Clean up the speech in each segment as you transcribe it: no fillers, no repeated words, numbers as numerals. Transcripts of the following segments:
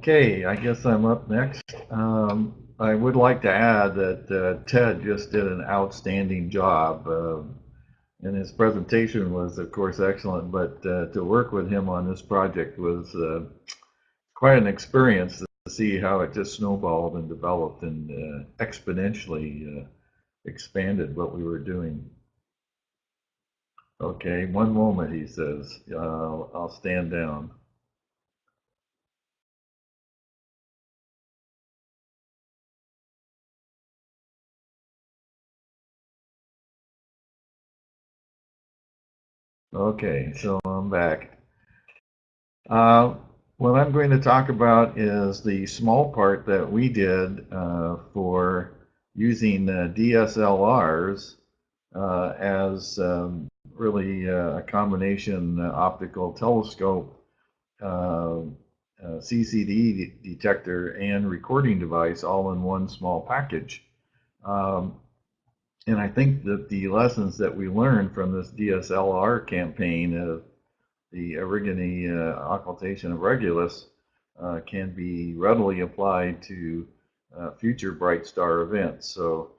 Okay, I guess I'm up next. I would like to add that Ted just did an outstanding job, and his presentation was, of course, excellent. But to work with him on this project was quite an experience to see how it just snowballed and developed and exponentially expanded what we were doing. Okay, one moment, he says. I'll stand down. Okay, so I'm back. What I'm going to talk about is the small part that we did for using DSLRs as really a combination optical telescope, CCD detector, and recording device all in one small package. And I think that the lessons that we learned from this DSLR campaign of the Occultation of Regulus can be readily applied to future bright star events. So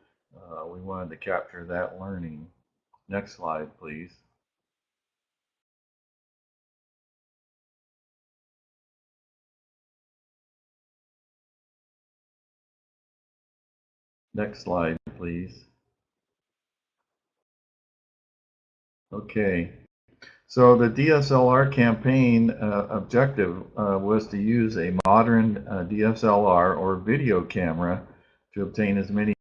we wanted to capture that learning. Next slide, please. Next slide, please. Okay. So the DSLR campaign objective was to use a modern DSLR or video camera to obtain as many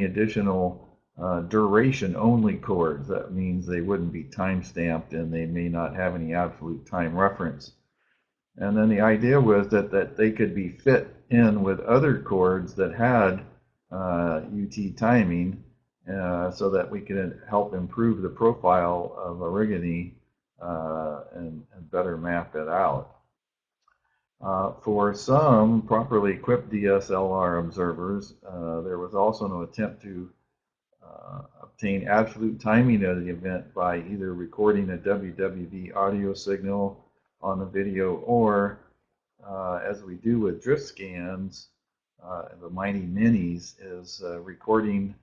additional duration-only chords. That means they wouldn't be time-stamped and they may not have any absolute time reference. And then the idea was that they could be fit in with other chords that had UT timing so that we could help improve the profile of Erigone and better map it out. For some properly equipped DSLR observers, there was also an attempt to obtain absolute timing of the event by either recording a WWV audio signal on the video or, as we do with drift scans, the Mighty Minis, is recording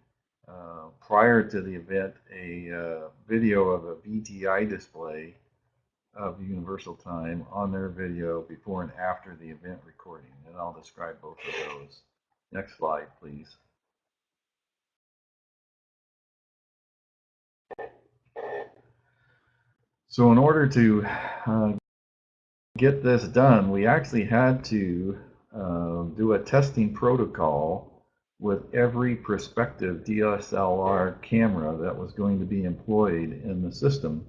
prior to the event a video of a VTI display of universal time on their video before and after the event recording. And I'll describe both of those. Next slide, please. So in order to get this done, we actually had to do a testing protocol with every prospective DSLR camera that was going to be employed in the system.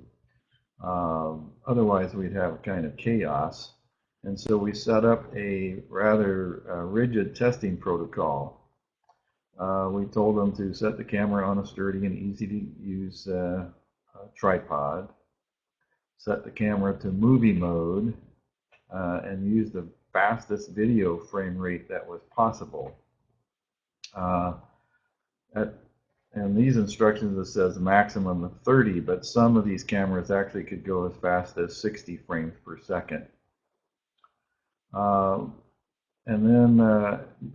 Otherwise, we'd have kind of chaos. And so we set up a rather rigid testing protocol. We told them to set the camera on a sturdy and easy to use tripod, set the camera to movie mode, and use the fastest video frame rate that was possible. And these instructions, it says a maximum of 30, but some of these cameras actually could go as fast as 60 frames per second. And then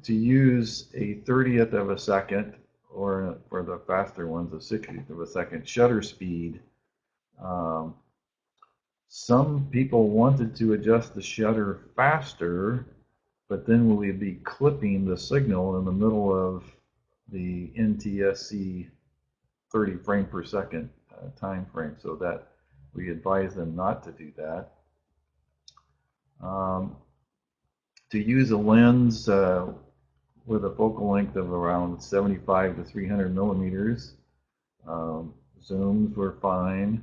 to use a 30th of a second, or for the faster ones, a 60th of a second shutter speed, some people wanted to adjust the shutter faster, but then we'd be clipping the signal in the middle of the NTSC 30 frame per second time frame, so that we advise them not to do that. To use a lens with a focal length of around 75 to 300 millimeters, zooms were fine,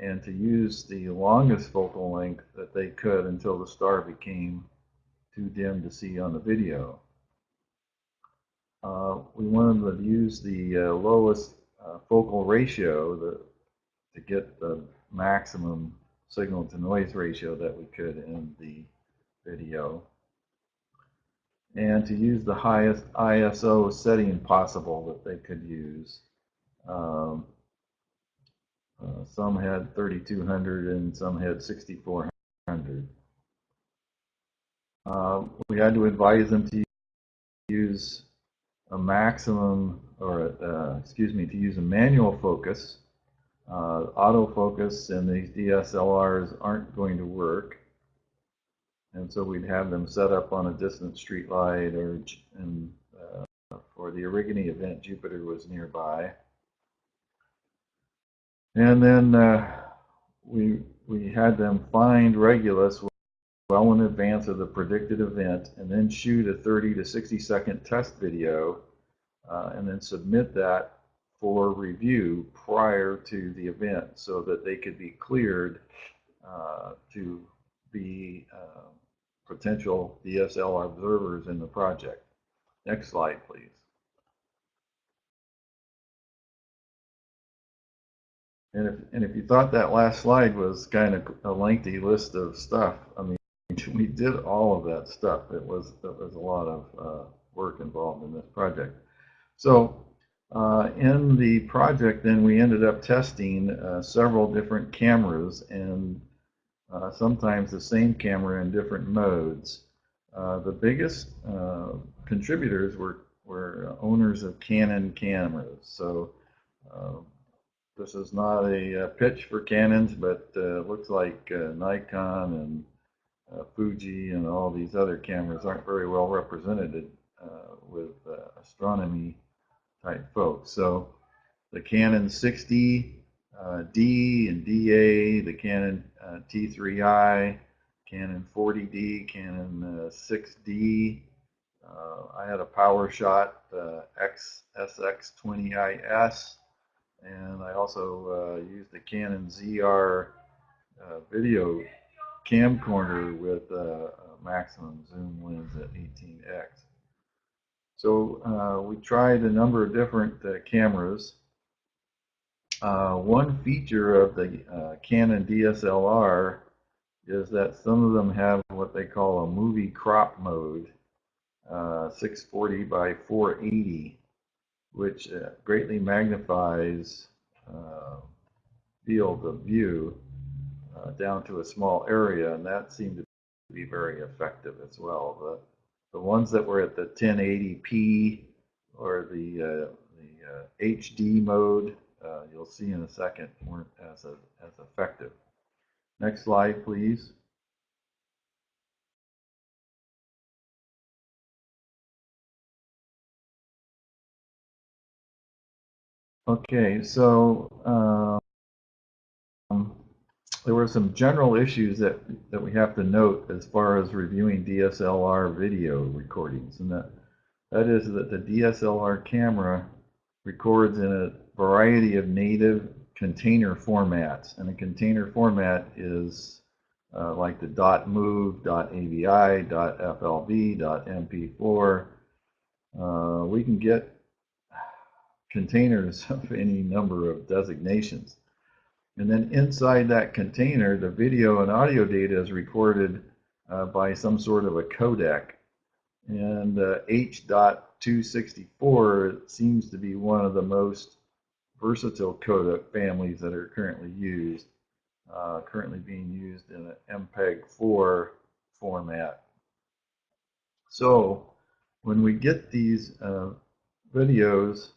and to use the longest focal length that they could until the star became too dim to see on the video. We wanted to use the lowest focal ratio to get the maximum signal to noise ratio that we could in the video, and to use the highest ISO setting possible that they could use. Some had 3200 and some had 6400. We had to advise them to use a maximum, or to use a manual focus. Autofocus and these DSLRs aren't going to work, and so we'd have them set up on a distant street light, or for the Erigone event, Jupiter was nearby. And then we had them find Regulus well in advance of the predicted event, and then shoot a 30 to 60 second test video, and then submit that for review prior to the event, so that they could be cleared to be potential DSLR observers in the project. Next slide, please. And if you thought that last slide was kind of a lengthy list of stuff, I mean, we did all of that stuff. It was a lot of work involved in this project. So in the project, then we ended up testing several different cameras, and sometimes the same camera in different modes. The biggest contributors were owners of Canon cameras. So this is not a pitch for Canons, but looks like Nikon and Fuji and all these other cameras aren't very well represented with astronomy type folks. So the Canon 60D and DA, the Canon T3i, Canon 40D, Canon 6D. I had a PowerShot SX20IS, and I also used the Canon ZR video camcorder with a maximum zoom lens at 18x. So we tried a number of different cameras. One feature of the Canon DSLR is that some of them have what they call a movie crop mode, 640 by 480, which greatly magnifies field of view down to a small area, and that seemed to be very effective as well. The ones that were at the 1080p or the HD mode, you'll see in a second, weren't as effective. Next slide, please. Okay, so there were some general issues that we have to note as far as reviewing DSLR video recordings, and that is that the DSLR camera records in a variety of native container formats, and a container format is like the .mov, .avi, .flv, .mp4. We can get containers of any number of designations. And then inside that container, the video and audio data is recorded by some sort of a codec. And H.264 seems to be one of the most versatile codec families that are currently used, currently being used in an MPEG-4 format. So when we get these videos,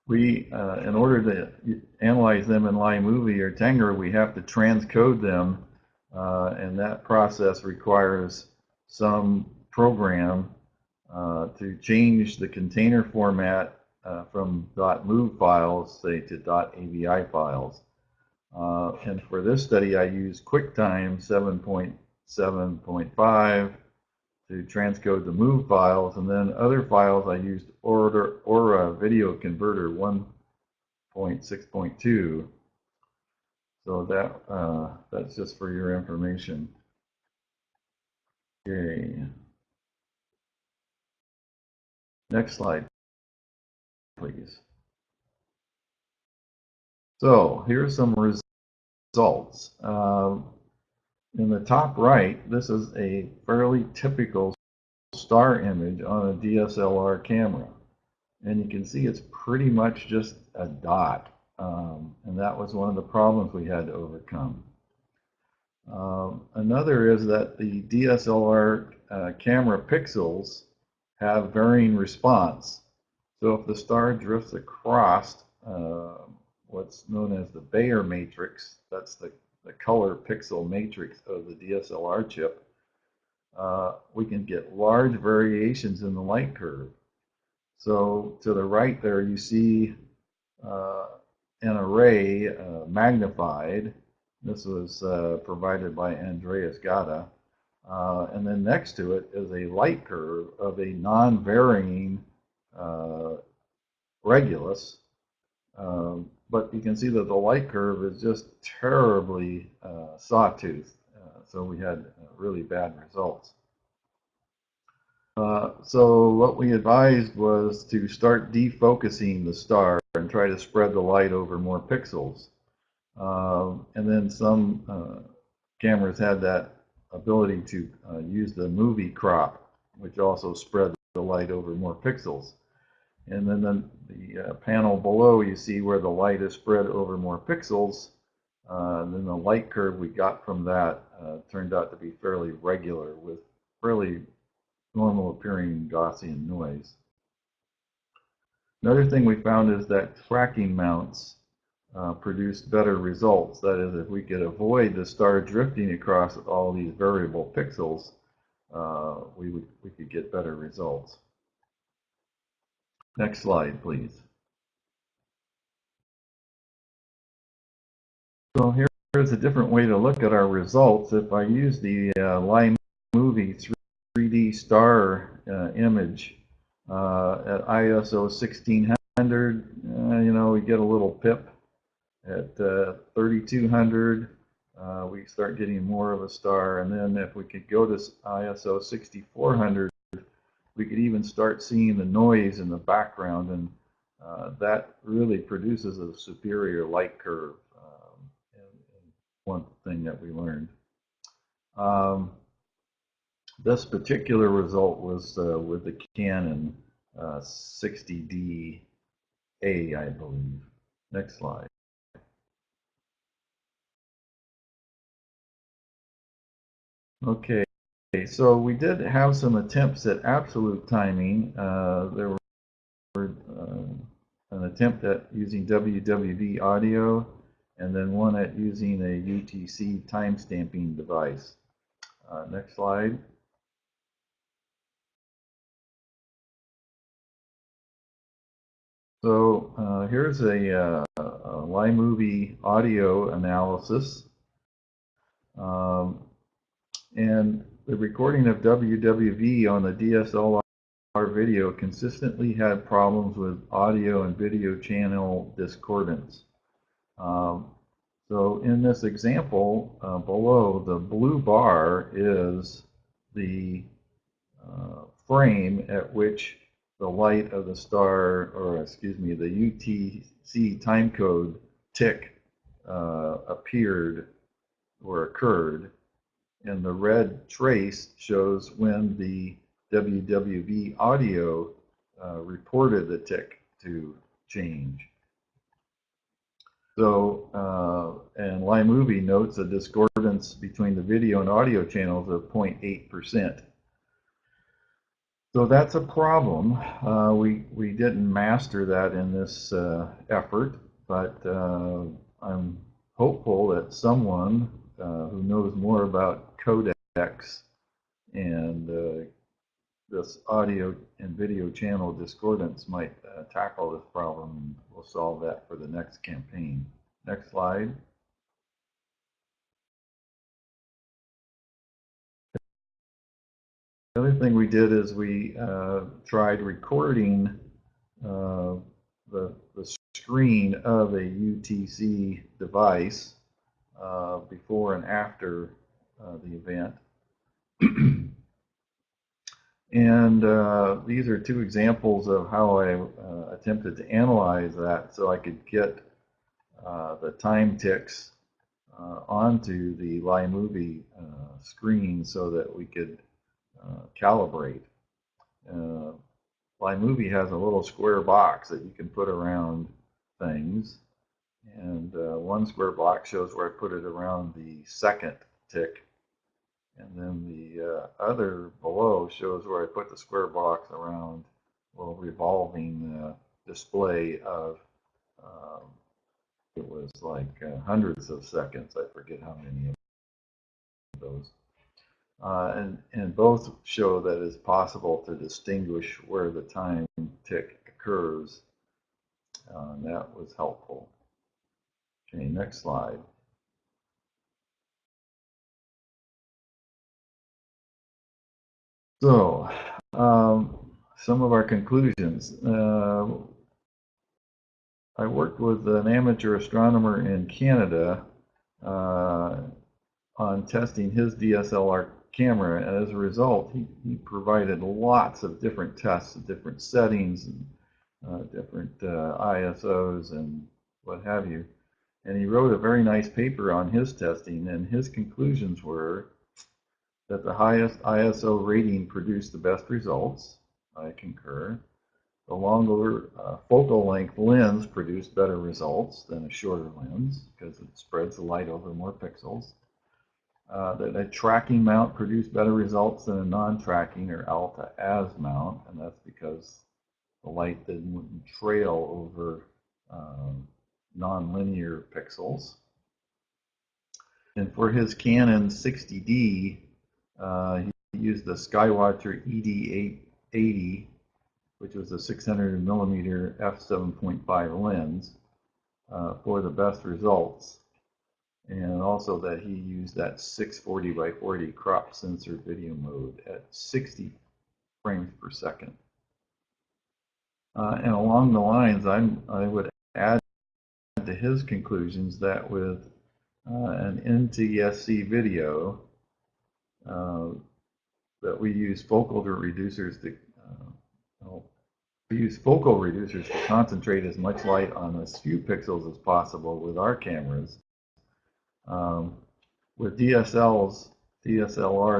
we, in order to analyze them in iMovie or Tengr, we have to transcode them, and that process requires some program to change the container format from .mov files, say, to .avi files. And for this study, I used QuickTime 7.7.5 to transcode the move files, and then other files I used Aura Video Converter 1.6.2. So that's just for your information. Okay. Next slide, please. So here's some results. In the top right, this is a fairly typical star image on a DSLR camera. And you can see it's pretty much just a dot. And that was one of the problems we had to overcome. Another is that the DSLR camera pixels have varying response. So if the star drifts across what's known as the Bayer matrix, that's the color pixel matrix of the DSLR chip, we can get large variations in the light curve. So to the right there, you see an array magnified. This was provided by Andreas Gada. And then next to it is a light curve of a non-varying regulus. But you can see that the light curve is just terribly sawtooth. So we had really bad results. So what we advised was to start defocusing the star and try to spread the light over more pixels. And then some cameras had that ability to use the movie crop, which also spread the light over more pixels. And then the panel below, you see where the light is spread over more pixels. And then the light curve we got from that turned out to be fairly regular with fairly normal appearing Gaussian noise. Another thing we found is that tracking mounts produced better results. That is, if we could avoid the star drifting across all these variable pixels, we could get better results. Next slide, please. So here's a different way to look at our results. If I use the iMovie 3D star image at ISO 1600, we get a little pip. At 3200, we start getting more of a star. And then if we could go to ISO 6400, we could even start seeing the noise in the background, and that really produces a superior light curve. And one thing that we learned. This particular result was with the Canon 60D A, I believe. Next slide. Okay, so we did have some attempts at absolute timing. There were an attempt at using WWV audio, and then one at using a UTC timestamping device. Next slide. So here's a iMovie audio analysis. And the recording of WWV on the DSLR video consistently had problems with audio and video channel discordance. So in this example below, the blue bar is the frame at which the light of the star, or excuse me, the UTC timecode tick appeared or occurred. And the red trace shows when the WWV audio reported the tick to change. So, and iMovie notes a discordance between the video and audio channels of 0.8%. So that's a problem. We didn't master that in this effort, but I'm hopeful that someone who knows more about codecs and this audio and video channel discordance might tackle this problem, and we'll solve that for the next campaign. Next slide. The other thing we did is we tried recording the screen of a UTC device before and after the event. And these are two examples of how I attempted to analyze that so I could get the time ticks onto the iMovie screen so that we could calibrate. iMovie has a little square box that you can put around things, and one square box shows where I put it around the second tick. And then the other below shows where I put the square box around a little revolving display of, it was like hundreds of seconds. I forget how many of those. And both show that it's possible to distinguish where the time tick occurs. And that was helpful. Okay, next slide. So, some of our conclusions. I worked with an amateur astronomer in Canada on testing his DSLR camera, and as a result, he provided lots of different tests, different settings, and different ISOs, and what have you. And he wrote a very nice paper on his testing, and his conclusions were that the highest ISO rating produced the best results. I concur. The longer focal length lens produced better results than a shorter lens because it spreads the light over more pixels. That a tracking mount produced better results than a non-tracking or alta-as mount, and that's because the light didn't trail over non-linear pixels. And for his Canon 60D, he used the Skywatcher ED880, which was a 600 millimeter f7.5 lens for the best results. And also that he used that 640 by 40 crop sensor video mode at 60 frames per second. And along the lines, I would add to his conclusions that with an NTSC video, that we use focal reducers to concentrate as much light on as few pixels as possible with our cameras. With DSLRs,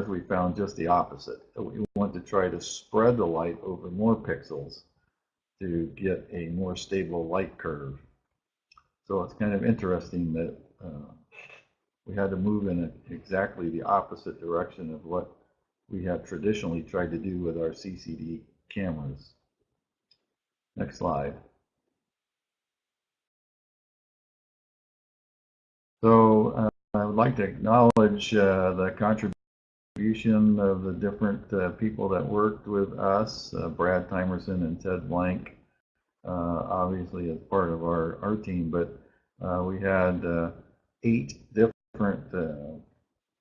we found just the opposite. We want to try to spread the light over more pixels to get a more stable light curve. So it's kind of interesting that we had to move in exactly the opposite direction of what we have traditionally tried to do with our CCD cameras. Next slide. So I would like to acknowledge the contribution of the different people that worked with us, Brad Timerson and Ted Blank, obviously as part of our team, but we had 8 different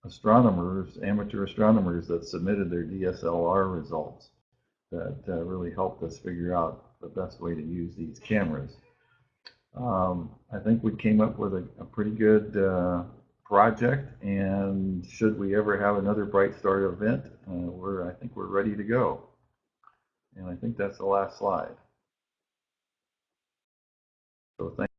astronomers, amateur astronomers, that submitted their DSLR results that really helped us figure out the best way to use these cameras. I think we came up with a pretty good project, and should we ever have another Bright Star event, I think we're ready to go. And I think that's the last slide. So thank